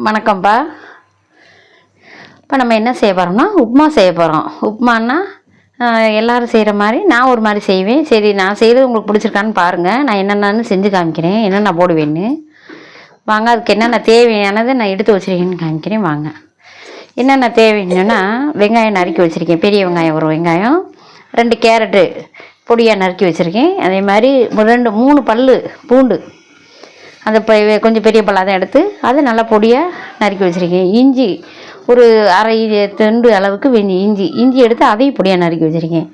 வணக்கம்ப்பா. இப்போ நம்ம என்ன செய்ய போகிறோம்னா உப்புமா செய்ய போகிறோம். உப்புமான்னா எல்லோரும் செய்கிற மாதிரி நான் ஒரு மாதிரி செய்வேன். சரி, நான் செய்கிறது உங்களுக்கு பிடிச்சிருக்கான்னு பாருங்கள். நான் என்னென்னு செஞ்சு காமிக்கிறேன், என்னென்ன போடுவேன்னு. வாங்க, அதுக்கு என்னென்ன தேவையானதை நான் எடுத்து வச்சுருக்கேன்னு காமிக்கிறேன். வாங்க, என்னென்ன தேவைன்னா வெங்காயம் நறுக்கி வச்சுருக்கேன். பெரிய வெங்காயம் ஒரு வெங்காயம், 2 கேரட்டு பொடியாக நறுக்கி வச்சுருக்கேன். அதே மாதிரி 3 பல் பூண்டு, அந்த கொஞ்சம் பெரிய பல்லாக தான் எடுத்து அதை நல்லா பொடியாக நறுக்கி வச்சுருக்கேன். இஞ்சி ஒரு அரை துண்டு அளவுக்கு இஞ்சி எடுத்து அதையும் பொடியாக நறுக்கி வச்சுருக்கேன்.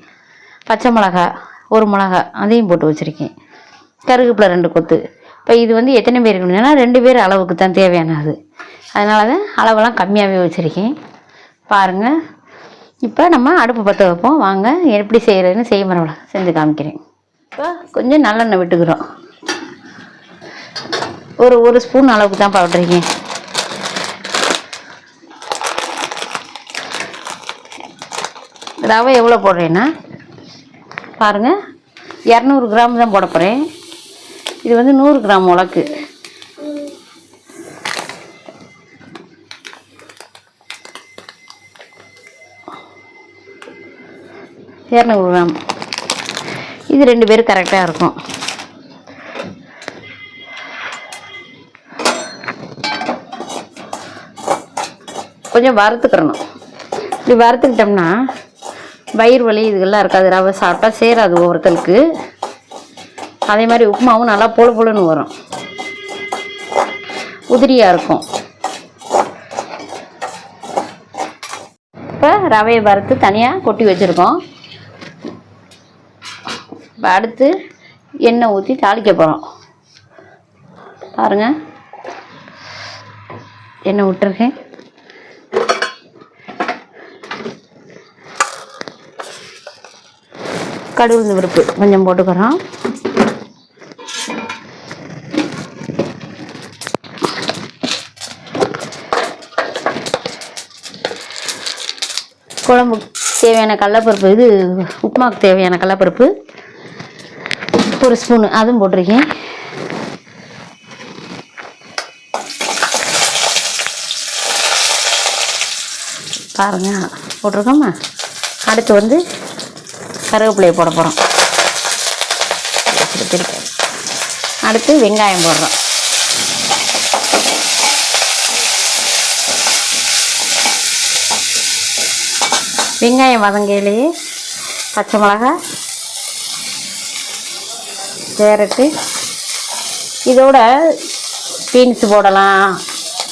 பச்சை மிளகா 1 மிளகா அதையும் போட்டு வச்சுருக்கேன். கருவேப்பிலை 2 கொத்து. இப்போ இது வந்து எத்தனை பேர் இருக்கணும்னா 2 பேர் அளவுக்கு தான் தேவையானது. அதனால தான் அளவெல்லாம் கம்மியாகவே வச்சுருக்கேன். பாருங்கள், இப்போ நம்ம அடுப்பு பற்ற வைப்போம். வாங்க, எப்படி செய்கிறதுன்னு செய்முறை செஞ்சு காமிக்கிறேன். இப்போ கொஞ்சம் நல்லெண்ணெய் விட்டுக்கிறோம். ஒரு ஸ்பூன் அளவுக்கு தான் போட்டிருக்கேன். ரவை எவ்வளோ போடுறேன்னா பாருங்கள், 200 கிராம் தான் போட போகிறேன். இது வந்து 100 கிராம் உலக்கு. கிராம் இது 2 பேர் கரெக்டாக இருக்கும். கொஞ்சம் வறுத்துக்கிறணும். இப்படி வறுத்துக்கிட்டோம்னா வயிறு வலி இதுகள்லாம் இருக்காது. ரவை சாப்பிட்டா சேராது ஒவ்வொருத்தருக்கு. அதே மாதிரி உப்புமாவும் நல்லா பொழு பொழுன்னு வரும், உதிரியாக இருக்கும். இப்போ ரவையை வறுத்து தனியாக கொட்டி வச்சுருக்கோம். இப்போ அடுத்து எண்ணெய் ஊற்றி தாளிக்க போகிறோம். பாருங்கள், எண்ணெய் விட்டுருக்கேன். கடுகு பருப்பு கொஞ்சம் போட்டுக்கிறோம். குழம்புக்கு தேவையான கடலைப்பருப்பு, இது உப்புமாவுக்கு தேவையான கடலைப்பருப்பு 1 ஸ்பூனு அதுவும் போட்டிருக்கேன். பாருங்க, போட்டிருக்கோம்மா. அடுத்து வந்து கருவேப்பிலையை போட போகிறோம். அடுத்து வெங்காயம் போடுறோம். வெங்காயம் வதங்கையிலேயே பச்சை மிளகா, கேரட்டு, இதோட பீன்ஸ் போடலாம்,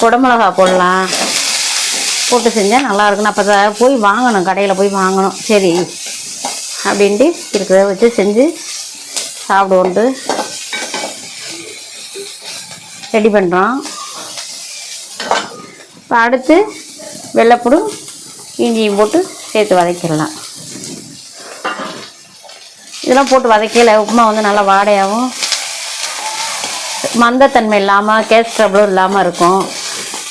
குடமிளகா போடலாம், போட்டு செஞ்சால் நல்லாயிருக்கும். அப்போ தான் போய் வாங்கணும், கடையில் போய் வாங்கணும். சரி அப்படின்ட்டு இருக்கிறத வச்சு செஞ்சு சாப்பிடுவோன்ட்டு ரெடி பண்ணுறோம். இப்போ அடுத்து வெள்ளைப்பூடும் இஞ்சியும் போட்டு சேர்த்து வதக்கிடலாம். இதெல்லாம் போட்டு வதக்கல உப்புமா வந்து நல்லா வாடையாகவும் மந்தத்தன்மை இல்லாமல் கேஸ் ட்ரபிளும் இல்லாமல் இருக்கும்.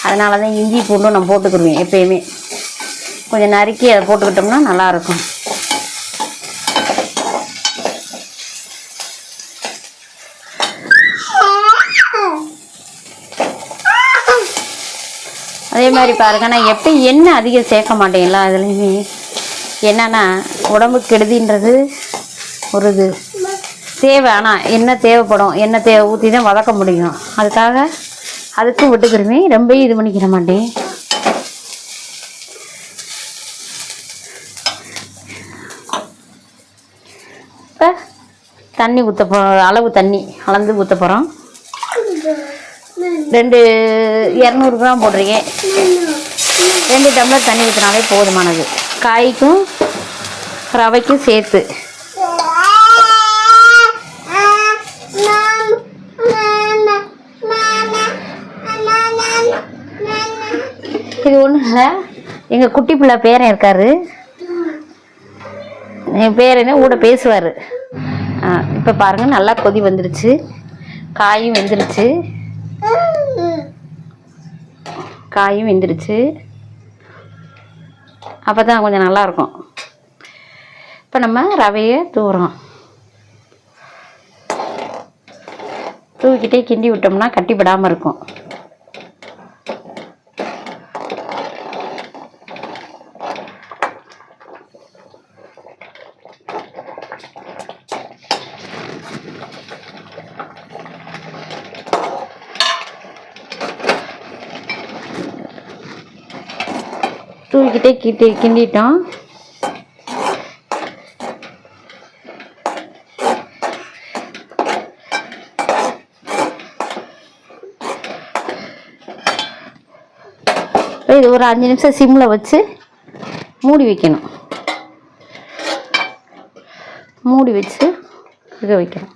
அதனால தான் இஞ்சி பூண்டும் நான் போட்டுக்கிடுவேன் எப்பயுமே. கொஞ்சம் நறுக்கி அதை போட்டுக்கிட்டோம்னா நல்லாயிருக்கும். அதே மாதிரி பாருங்க, நான் எப்பயும் எண்ணெய் அதிகம் சேர்க்க மாட்டேங்களா. அதுலேயுமே என்னன்னா உடம்புக்கு கெடுதின்றது ஒரு இது தேவை. ஆனால் எண்ணெய் தேவைப்படும், எண்ணெய் ஊற்றி தான் வதக்க முடியும். அதுக்கும் விட்டுக்கிருவேன். ரொம்ப இது பண்ணிக்கிற மாட்டேன். இப்போ தண்ணி ஊற்ற போகிறோம். அளவு தண்ணி அளந்து ஊற்ற போகிறோம். 200 கிராம் போட்டிருக்கேன். 2 டம்ளர் தண்ணி ஊற்றினாலே போதுமானது, காய்க்கும் ரவைக்கும் சேர்த்து. இது ஒன்றும் இல்லை, எங்கள் குட்டி பிள்ளை பேரன் இருக்காரு. என் பேரனே கூட பேசுவார். இப்போ பாருங்கள், நல்லா கொதி வந்துருச்சு, காயும் வெந்துருச்சு. அப்போ தான் கொஞ்சம் நல்லாயிருக்கும். இப்போ நம்ம ரவையை தூவுறோம். தூக்கிட்டே கிண்டி விட்டோம்னா கட்டிப்படாமல் இருக்கும். தூக்கிட்டே கிண்டிட்டோம். இது ஒரு 5 நிமிஷம் சிம்மில் வச்சு மூடி வைக்கணும். மூடி வச்சு வேக வைக்கணும்.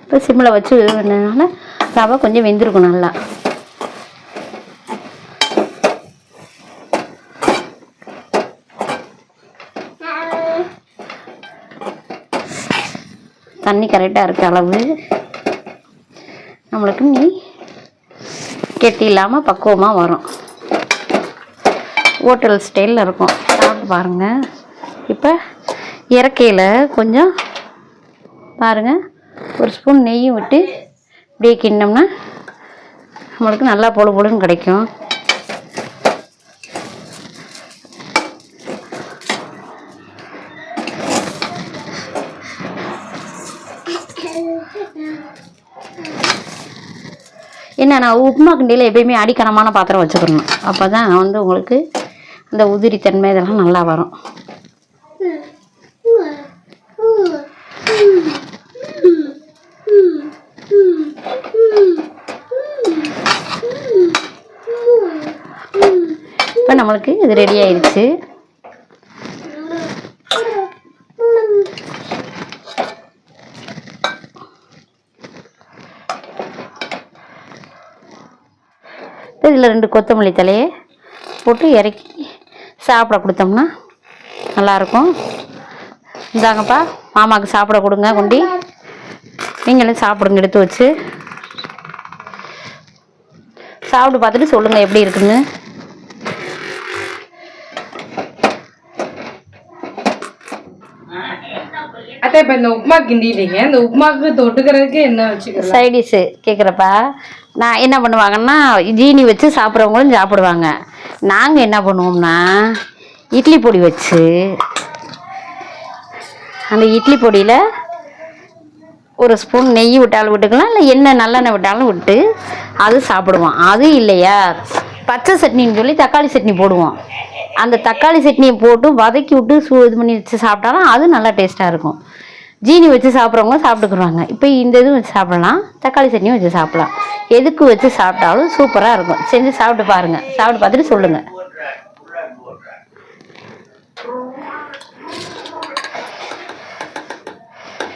இப்போ சிம்மில் வச்சு வேணுனால ரவை கொஞ்சம் வெந்திருக்கும் நல்லா. தண்ணி கரெக்டாக இருக்க அளவு நம்மளுக்கு நீ கெட்டி இல்லாமல் பக்குவமாக வரும். ஹோட்டல் ஸ்டைலில் இருக்கும். சாப்பிட்டு பாருங்கள். இப்போ இறக்கையில் கொஞ்சம் பாருங்கள், ஒரு ஸ்பூன் நெய்யும் விட்டு இப்படியே கிண்ணோம்னா நம்மளுக்கு நல்லா பொழு பொழுன்னு கிடைக்கும். என்ன, நான் உப்புமா கிண்டியில் எப்பயுமே அடிக்கனமான பாத்திரம் வச்சுக்கணும். அப்போ தான் உங்களுக்கு அந்த உதிரித்தன்மை இதெல்லாம் நல்லா வரும். இப்போ நம்மளுக்கு இது ரெடி ஆயிடுச்சு. இதில் 2 கொத்தமல்லி தலையை போட்டு இறக்கி சாப்பிட கொடுத்தோம்னா நல்லாயிருக்கும். இந்தாங்கப்பா, மாமாவுக்கு சாப்பிட கொடுங்க. கொண்டி நீங்களும் சாப்பிடுங்க. எடுத்து வச்சு சாப்பிட்டு பார்த்துட்டு சொல்லுங்கள் எப்படி இருக்குன்னு. அத்தை, இப்போ இந்த உப்புமா கிண்டிட்டீங்க, இந்த உப்புமாவுக்கு தொட்டுக்கிறதுக்கு என்ன வச்சுக்கலாம்? சைடிஷு கேட்குறப்பா, நான் என்ன பண்ணுவாங்கன்னா ஜீனி வச்சு சாப்பிட்றவங்களும் சாப்பிடுவாங்க. நாங்கள் என்ன பண்ணுவோம்னா இட்லி பொடி வச்சு அந்த இட்லி பொடியில் ஒரு ஸ்பூன் நெய் விட்டாலும் விட்டுக்கலாம், இல்லை எண்ணெய் நல்லெண்ணெய் விட்டாலும் விட்டு அது சாப்பிடுவோம். அது இல்லையா பச்சை சட்னின்னு சொல்லி தக்காளி சட்னி போடுவோம். அந்த தக்காளி சட்னியை போட்டு வதக்கி விட்டு இது பண்ணி வச்சு சாப்பிட்டாலும் அது நல்லா டேஸ்ட்டாக இருக்கும். ஜீனி வச்சு சாப்பிட்றவங்க சாப்பிட்டுக்குருவாங்க. இப்போ இந்த இதுவும் வச்சு சாப்பிடலாம், தக்காளி சட்னியும் வச்சு சாப்பிடலாம். எதுக்கு வச்சு சாப்பிட்டாலும் சூப்பராக இருக்கும். செஞ்சு சாப்பிட்டு பாருங்கள். சாப்பிட்டு பார்த்துட்டு சொல்லுங்கள்.